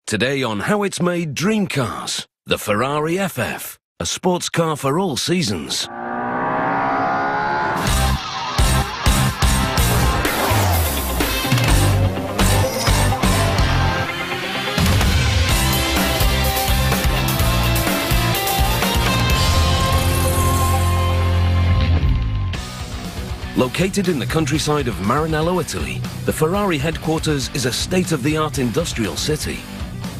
Today on How It's Made Dream Cars, the Ferrari FF, a sports car for all seasons. Located in the countryside of Maranello, Italy, the Ferrari headquarters is a state-of-the-art industrial city.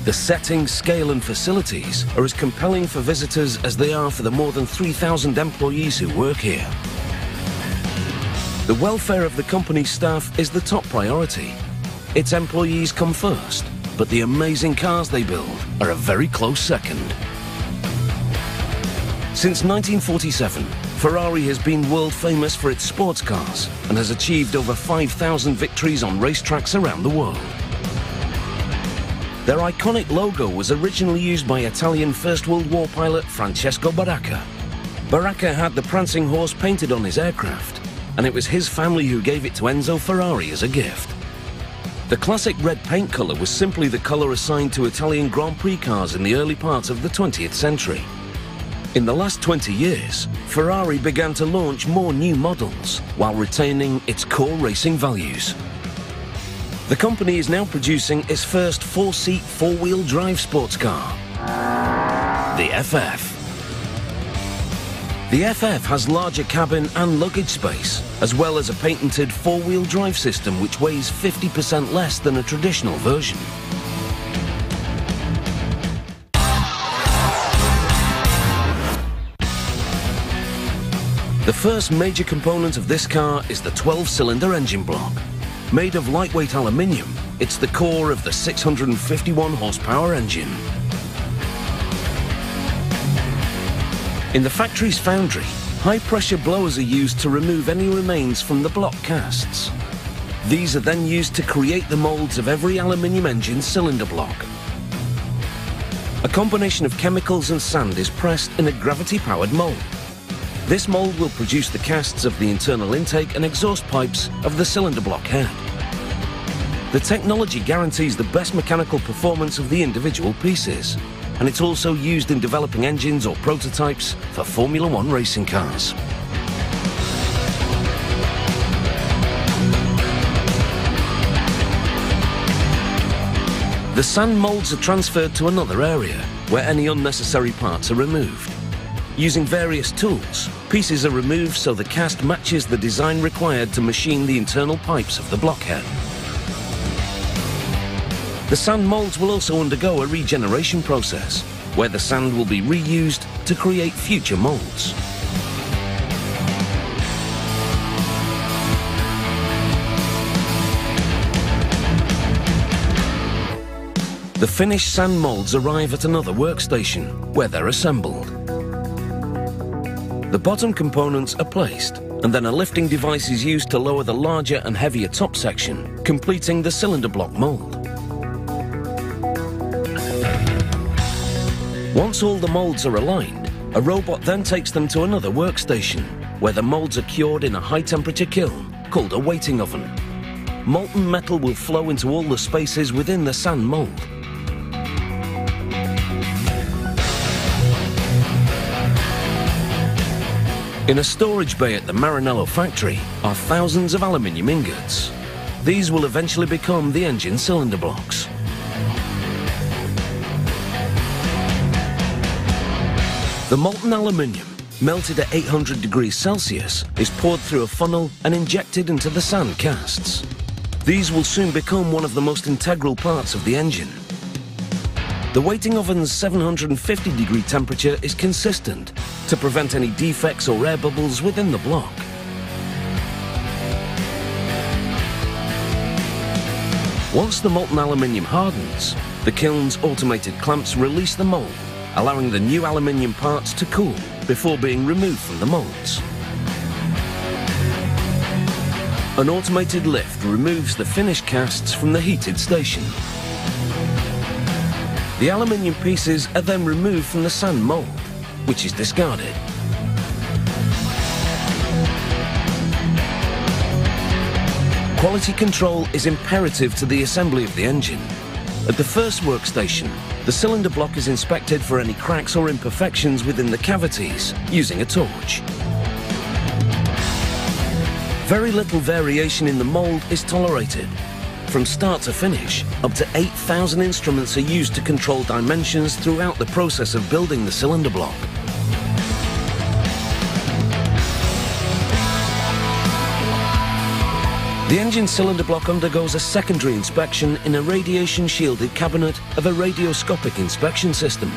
The setting, scale and facilities are as compelling for visitors as they are for the more than 3,000 employees who work here. The welfare of the company's staff is the top priority. Its employees come first, but the amazing cars they build are a very close second. Since 1947, Ferrari has been world famous for its sports cars and has achieved over 5,000 victories on racetracks around the world. Their iconic logo was originally used by Italian First World War pilot Francesco Baracca. Baracca had the prancing horse painted on his aircraft, and it was his family who gave it to Enzo Ferrari as a gift. The classic red paint colour was simply the colour assigned to Italian Grand Prix cars in the early part of the 20th century. In the last 20 years, Ferrari began to launch more new models while retaining its core racing values. The company is now producing its first four-seat, four-wheel drive sports car, the FF. The FF has larger cabin and luggage space, as well as a patented four-wheel drive system which weighs 50% less than a traditional version. The first major component of this car is the 12-cylinder engine block. Made of lightweight aluminium, it's the core of the 651 horsepower engine. In the factory's foundry, high-pressure blowers are used to remove any remains from the block casts. These are then used to create the molds of every aluminium engine cylinder block. A combination of chemicals and sand is pressed in a gravity-powered mold. This mold will produce the casts of the internal intake and exhaust pipes of the cylinder block head. The technology guarantees the best mechanical performance of the individual pieces, and it's also used in developing engines or prototypes for Formula One racing cars. The sand molds are transferred to another area, where any unnecessary parts are removed. Using various tools, pieces are removed so the cast matches the design required to machine the internal pipes of the blockhead. The sand molds will also undergo a regeneration process, where the sand will be reused to create future molds. The finished sand molds arrive at another workstation, where they're assembled. The bottom components are placed, and then a lifting device is used to lower the larger and heavier top section, completing the cylinder block mold. Once all the molds are aligned, a robot then takes them to another workstation, where the molds are cured in a high-temperature kiln called a waiting oven. Molten metal will flow into all the spaces within the sand mold. In a storage bay at the Maranello factory are thousands of aluminium ingots. These will eventually become the engine cylinder blocks. The molten aluminium, melted at 800 degrees Celsius, is poured through a funnel and injected into the sand casts. These will soon become one of the most integral parts of the engine. The waiting oven's 750-degree temperature is consistent to prevent any defects or air bubbles within the block. Once the molten aluminium hardens, the kiln's automated clamps release the mold, allowing the new aluminium parts to cool before being removed from the molds. An automated lift removes the finished casts from the heated station. The aluminium pieces are then removed from the sand mold, which is discarded. Quality control is imperative to the assembly of the engine. At the first workstation, the cylinder block is inspected for any cracks or imperfections within the cavities using a torch. Very little variation in the mold is tolerated. From start to finish, up to 8,000 instruments are used to control dimensions throughout the process of building the cylinder block. The engine cylinder block undergoes a secondary inspection in a radiation-shielded cabinet of a radioscopic inspection system.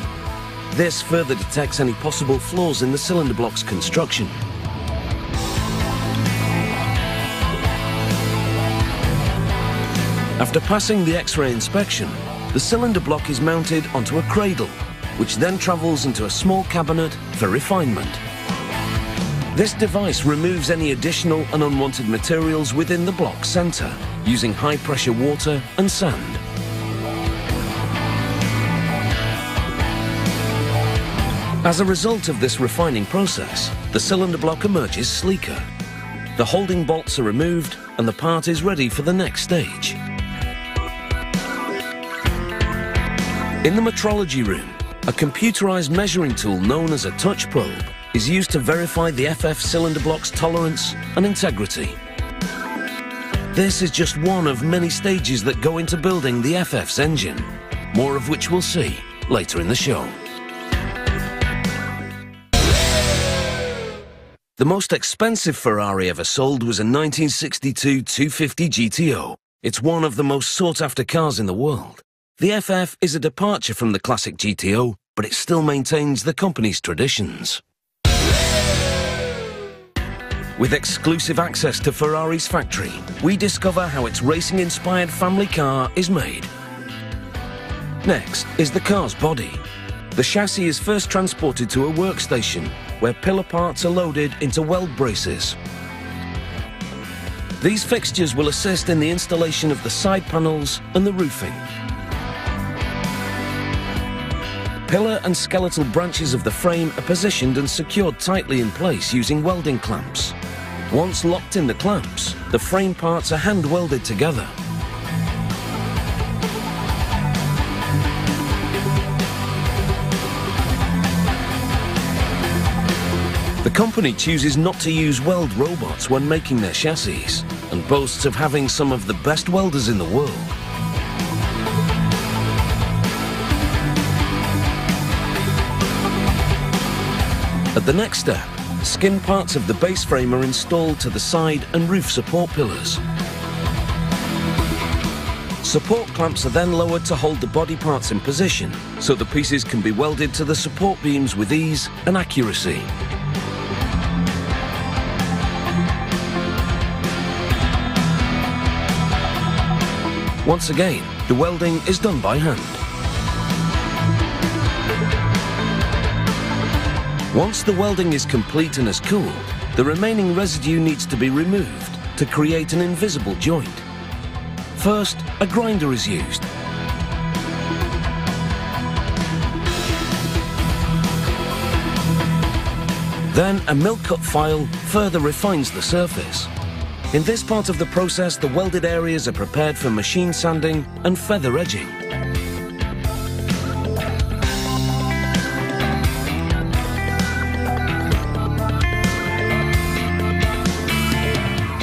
This further detects any possible flaws in the cylinder block's construction. After passing the X-ray inspection, the cylinder block is mounted onto a cradle, which then travels into a small cabinet for refinement. This device removes any additional and unwanted materials within the block center, using high-pressure water and sand. As a result of this refining process, the cylinder block emerges sleeker. The holding bolts are removed and the part is ready for the next stage. In the metrology room, a computerized measuring tool known as a touch probe is used to verify the FF cylinder block's tolerance and integrity. This is just one of many stages that go into building the FF's engine, more of which we'll see later in the show. The most expensive Ferrari ever sold was a 1962 250 GTO. It's one of the most sought-after cars in the world. The FF is a departure from the classic GTO, but it still maintains the company's traditions. With exclusive access to Ferrari's factory, we discover how its racing-inspired family car is made. Next is the car's body. The chassis is first transported to a workstation, where pillar parts are loaded into weld braces. These fixtures will assist in the installation of the side panels and the roofing. Pillar and skeletal branches of the frame are positioned and secured tightly in place using welding clamps. Once locked in the clamps, the frame parts are hand welded together. The company chooses not to use weld robots when making their chassis, and boasts of having some of the best welders in the world. At the next step, skin parts of the base frame are installed to the side and roof support pillars. Support clamps are then lowered to hold the body parts in position, so the pieces can be welded to the support beams with ease and accuracy. Once again, the welding is done by hand. Once the welding is complete and has cooled, the remaining residue needs to be removed to create an invisible joint. First, a grinder is used. Then a milk cut file further refines the surface. In this part of the process, the welded areas are prepared for machine sanding and feather edging.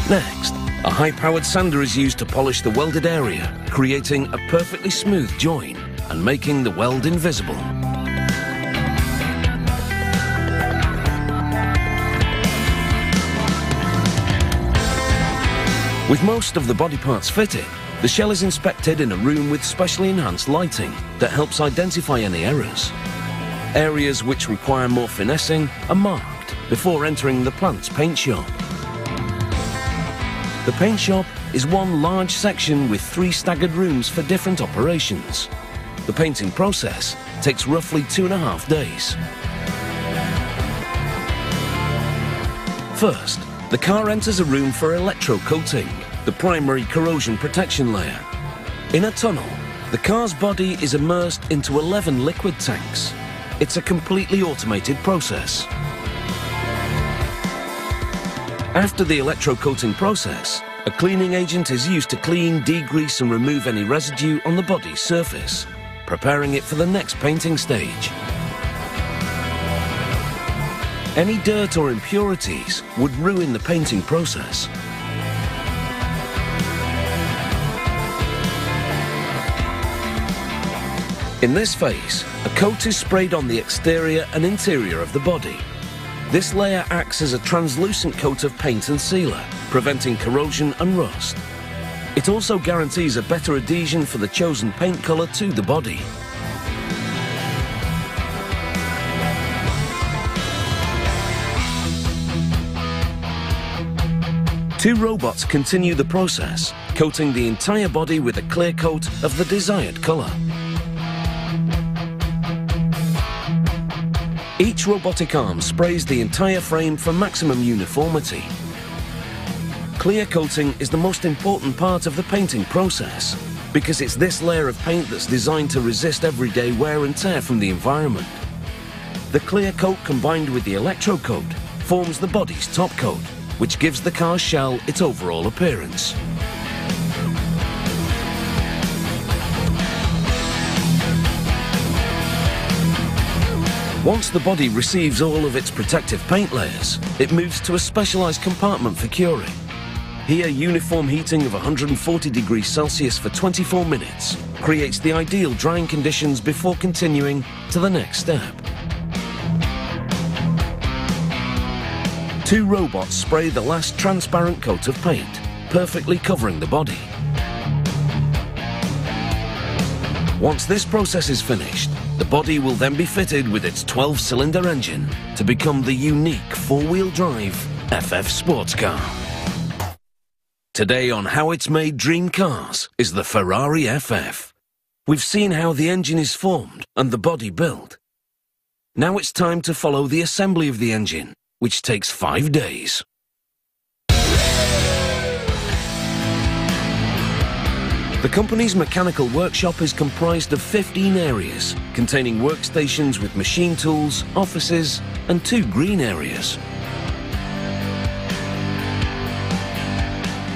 Next, a high-powered sander is used to polish the welded area, creating a perfectly smooth join and making the weld invisible. With most of the body parts fitted, the shell is inspected in a room with specially enhanced lighting that helps identify any errors. Areas which require more finessing are marked before entering the plant's paint shop. The paint shop is one large section with 3 staggered rooms for different operations. The painting process takes roughly 2.5 days. First, the car enters a room for electrocoating, the primary corrosion protection layer. In a tunnel, the car's body is immersed into 11 liquid tanks. It's a completely automated process. After the electrocoating process, A cleaning agent is used to clean, degrease and remove any residue on the body's surface, preparing it for the next painting stage. Any dirt or impurities would ruin the painting process. In this phase, a coat is sprayed on the exterior and interior of the body. This layer acts as a translucent coat of paint and sealer, preventing corrosion and rust. It also guarantees a better adhesion for the chosen paint colour to the body. Two robots continue the process, coating the entire body with a clear coat of the desired colour. Each robotic arm sprays the entire frame for maximum uniformity. Clear coating is the most important part of the painting process because it's this layer of paint that's designed to resist everyday wear and tear from the environment. The clear coat combined with the electrocoat forms the body's top coat, which gives the car's shell its overall appearance. Once the body receives all of its protective paint layers, it moves to a specialised compartment for curing. Here, uniform heating of 140 degrees Celsius for 24 minutes creates the ideal drying conditions before continuing to the next step. Two robots spray the last transparent coat of paint, perfectly covering the body. Once this process is finished, the body will then be fitted with its 12-cylinder engine to become the unique four-wheel drive FF sports car. Today on How It's Made Dream Cars is the Ferrari FF. We've seen how the engine is formed and the body built. Now it's time to follow the assembly of the engine, which takes 5 days. The company's mechanical workshop is comprised of 15 areas, containing workstations with machine tools, offices, and 2 green areas.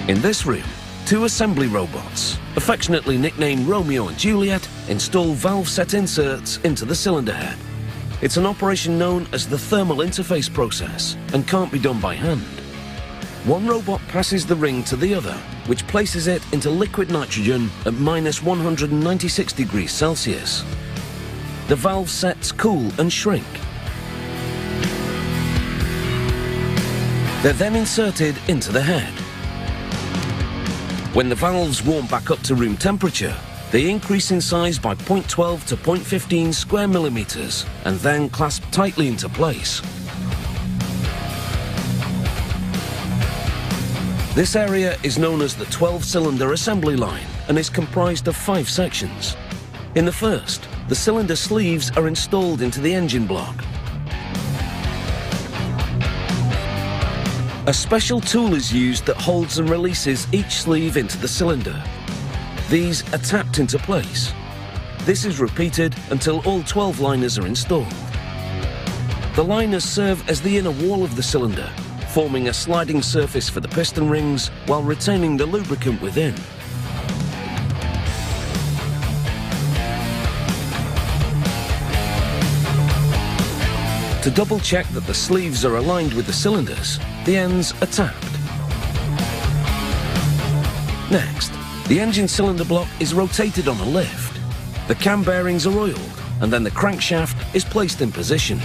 In this room, 2 assembly robots, affectionately nicknamed Romeo and Juliet, install valve set inserts into the cylinder head. It's an operation known as the thermal interface process and can't be done by hand. One robot passes the ring to the other, which places it into liquid nitrogen at -196 degrees Celsius. The valve sets cool and shrink. They're then inserted into the head. When the valves warm back up to room temperature, they increase in size by 0.12 to 0.15 square millimeters and then clasp tightly into place. This area is known as the 12-cylinder assembly line and is comprised of 5 sections. In the first, the cylinder sleeves are installed into the engine block. A special tool is used that holds and releases each sleeve into the cylinder. These are tapped into place. This is repeated until all 12 liners are installed. The liners serve as the inner wall of the cylinder, forming a sliding surface for the piston rings while retaining the lubricant within. To double check that the sleeves are aligned with the cylinders, the ends are tapped. Next, the engine cylinder block is rotated on a lift. The cam bearings are oiled, and then the crankshaft is placed in position.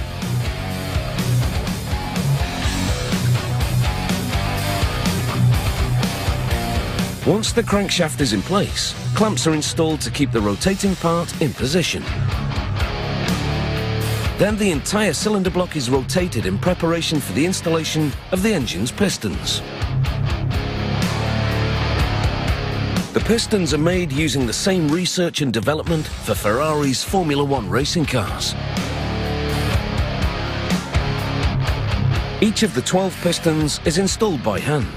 Once the crankshaft is in place, clamps are installed to keep the rotating part in position. Then the entire cylinder block is rotated in preparation for the installation of the engine's pistons. The pistons are made using the same research and development for Ferrari's Formula One racing cars. Each of the 12 pistons is installed by hand.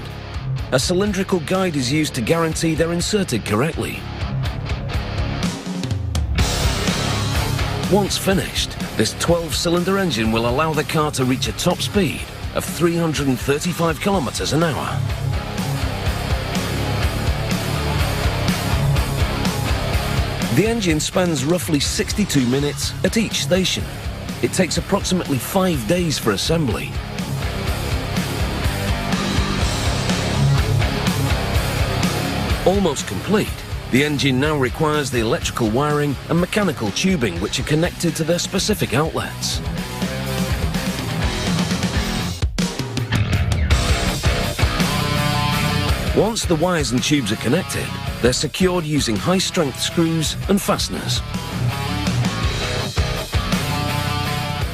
A cylindrical guide is used to guarantee they're inserted correctly. Once finished, this 12-cylinder engine will allow the car to reach a top speed of 335 kilometers an hour. The engine spends roughly 62 minutes at each station. It takes approximately 5 days for assembly. Almost complete, the engine now requires the electrical wiring and mechanical tubing which are connected to their specific outlets. Once the wires and tubes are connected, they're secured using high-strength screws and fasteners.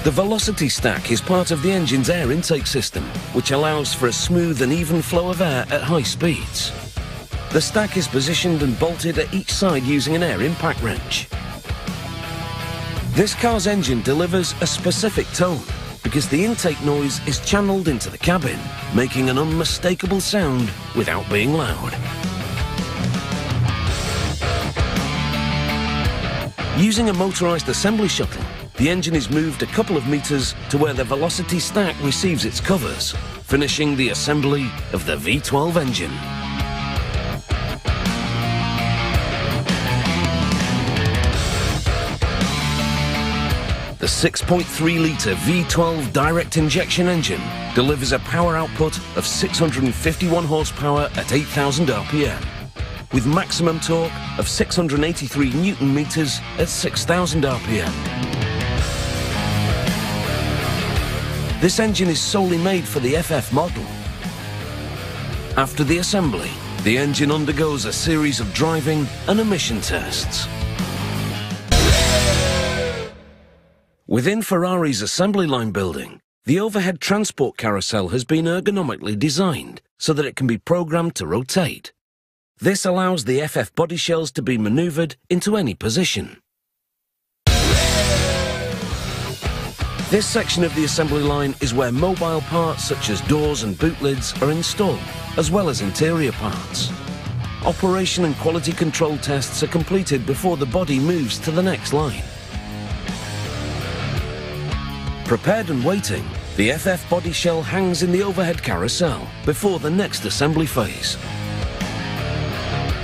The velocity stack is part of the engine's air intake system, which allows for a smooth and even flow of air at high speeds. The stack is positioned and bolted at each side using an air impact wrench. This car's engine delivers a specific tone because the intake noise is channeled into the cabin, making an unmistakable sound without being loud. Using a motorized assembly shuttle, the engine is moved a couple of meters to where the velocity stack receives its covers, finishing the assembly of the V12 engine. The 6.3-litre V12 direct injection engine delivers a power output of 651 horsepower at 8,000 RPM, with maximum torque of 683 Newton meters at 6,000 RPM. This engine is solely made for the FF model. After the assembly, the engine undergoes a series of driving and emission tests. Within Ferrari's assembly line building, the overhead transport carousel has been ergonomically designed so that it can be programmed to rotate. This allows the FF body shells to be maneuvered into any position. This section of the assembly line is where mobile parts such as doors and boot lids are installed, as well as interior parts. Operation and quality control tests are completed before the body moves to the next line. Prepared and waiting, the FF body shell hangs in the overhead carousel before the next assembly phase.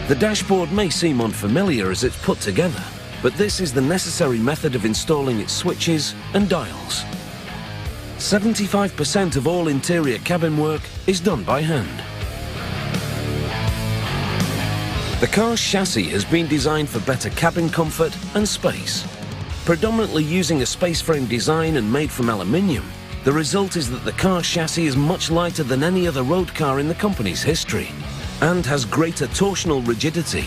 The dashboard may seem unfamiliar as it's put together, but this is the necessary method of installing its switches and dials. 75% of all interior cabin work is done by hand. The car's chassis has been designed for better cabin comfort and space. Predominantly using a space frame design and made from aluminium, the result is that the car's chassis is much lighter than any other road car in the company's history and has greater torsional rigidity.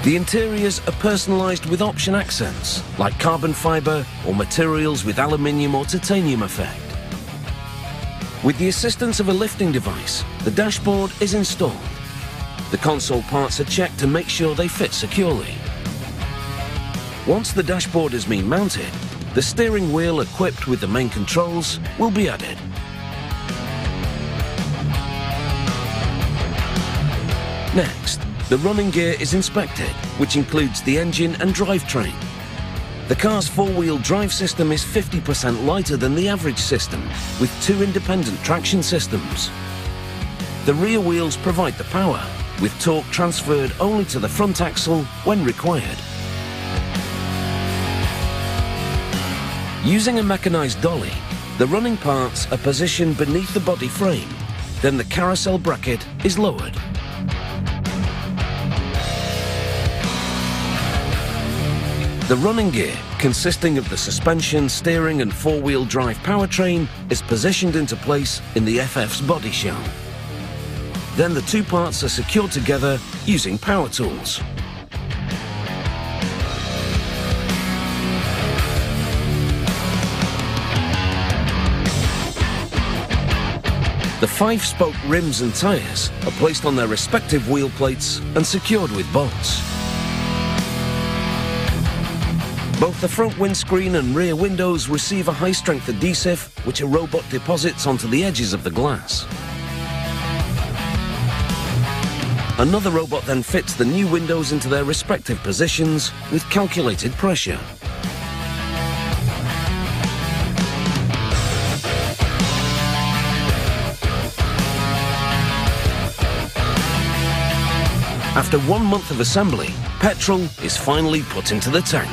The interiors are personalised with option accents like carbon fibre or materials with aluminium or titanium effect. With the assistance of a lifting device, the dashboard is installed. The console parts are checked to make sure they fit securely. Once the dashboard has been mounted, the steering wheel equipped with the main controls will be added. Next, the running gear is inspected, which includes the engine and drivetrain. The car's four-wheel drive system is 50% lighter than the average system, with 2 independent traction systems. The rear wheels provide the power, with torque transferred only to the front axle when required. Using a mechanized dolly, the running parts are positioned beneath the body frame. Then the carousel bracket is lowered. The running gear, consisting of the suspension, steering and four-wheel drive powertrain, is positioned into place in the FF's body shell. Then the two parts are secured together using power tools. The 5-spoke rims and tyres are placed on their respective wheel plates and secured with bolts. Both the front windscreen and rear windows receive a high-strength adhesive which a robot deposits onto the edges of the glass. Another robot then fits the new windows into their respective positions with calculated pressure. After 1 month of assembly, petrol is finally put into the tank.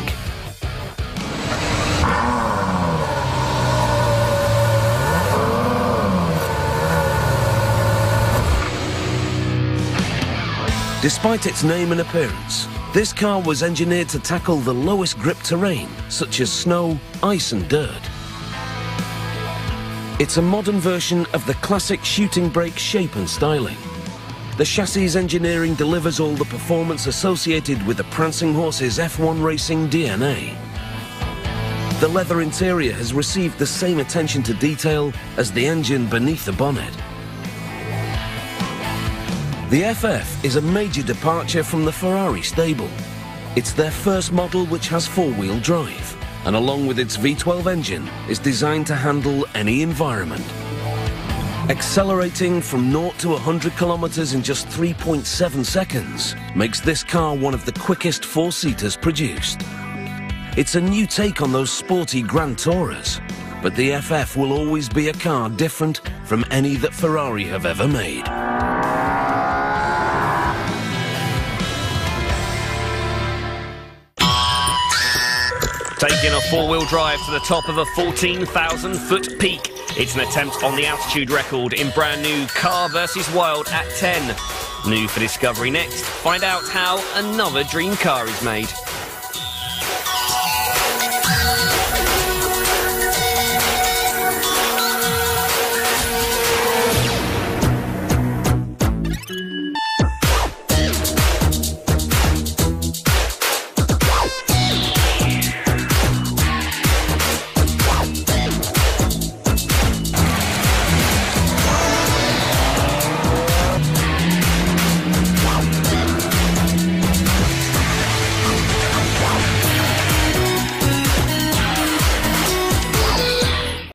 Despite its name and appearance, this car was engineered to tackle the lowest grip terrain, such as snow, ice and dirt. It's a modern version of the classic shooting brake shape and styling. The chassis engineering delivers all the performance associated with the Prancing Horse's F1 racing DNA. The leather interior has received the same attention to detail as the engine beneath the bonnet. The FF is a major departure from the Ferrari stable. It's their first model which has four-wheel drive, and along with its V12 engine, is designed to handle any environment. Accelerating from 0 to 100 kilometers in just 3.7 seconds makes this car one of the quickest four-seaters produced. It's a new take on those sporty Grand Tourers, but the FF will always be a car different from any that Ferrari have ever made. Taking a four-wheel drive to the top of a 14,000-foot peak. It's an attempt on the altitude record in brand new Car vs Wild at 10. New for Discovery next. Find out how another dream car is made.